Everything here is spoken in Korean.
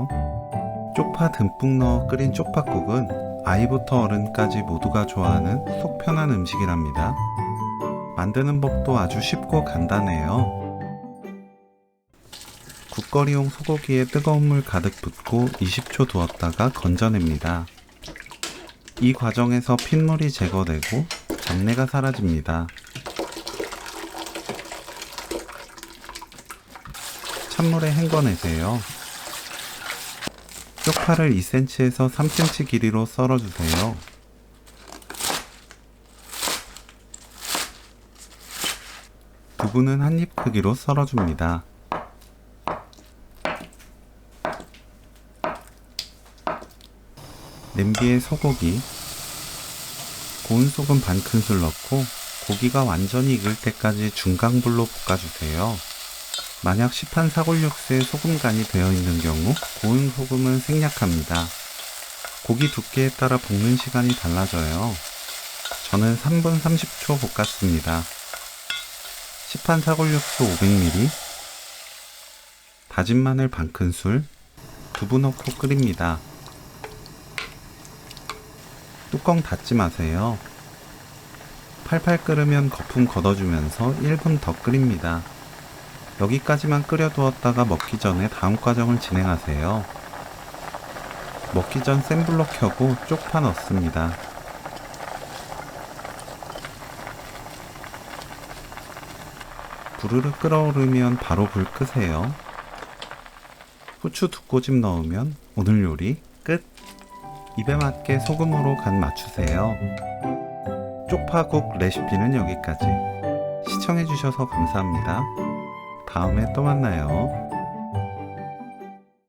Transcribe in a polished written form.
주세요. 쪽파 듬뿍 넣어 끓인 쪽파국은 아이부터 어른까지 모두가 좋아하는 속 편한 음식이랍니다. 만드는 법도 아주 쉽고 간단해요. 국거리용 소고기에 뜨거운 물 가득 붓고 20초 두었다가 건져냅니다. 이 과정에서 핏물이 제거되고 잡내가 사라집니다. 찬물에 헹궈내세요. 쪽파를 2cm에서 3cm 길이로 썰어주세요. 두부는 한 입 크기로 썰어줍니다. 냄비에 소고기, 고운 소금 반 큰술 넣고 고기가 완전히 익을 때까지 중강불로 볶아주세요. 만약 시판 사골육수에 소금 간이 되어 있는 경우 고운 소금은 생략합니다. 고기 두께에 따라 볶는 시간이 달라져요. 저는 3분 30초 볶았습니다. 시판 사골육수 500ml, 다진 마늘 반 큰술, 두부 넣고 끓입니다. 뚜껑 닫지 마세요. 팔팔 끓으면 거품 걷어주면서 1분 더 끓입니다. 여기까지만 끓여두었다가 먹기 전에 다음 과정을 진행하세요. 먹기 전 센 불로 켜고 쪽파 넣습니다. 부르르 끓어오르면 바로 불 끄세요. 후추 2꼬집 넣으면 오늘 요리 끝! 입에 맞게 소금으로 간 맞추세요. 쪽파국 레시피는 여기까지. 시청해주셔서 감사합니다. 다음에 또 만나요.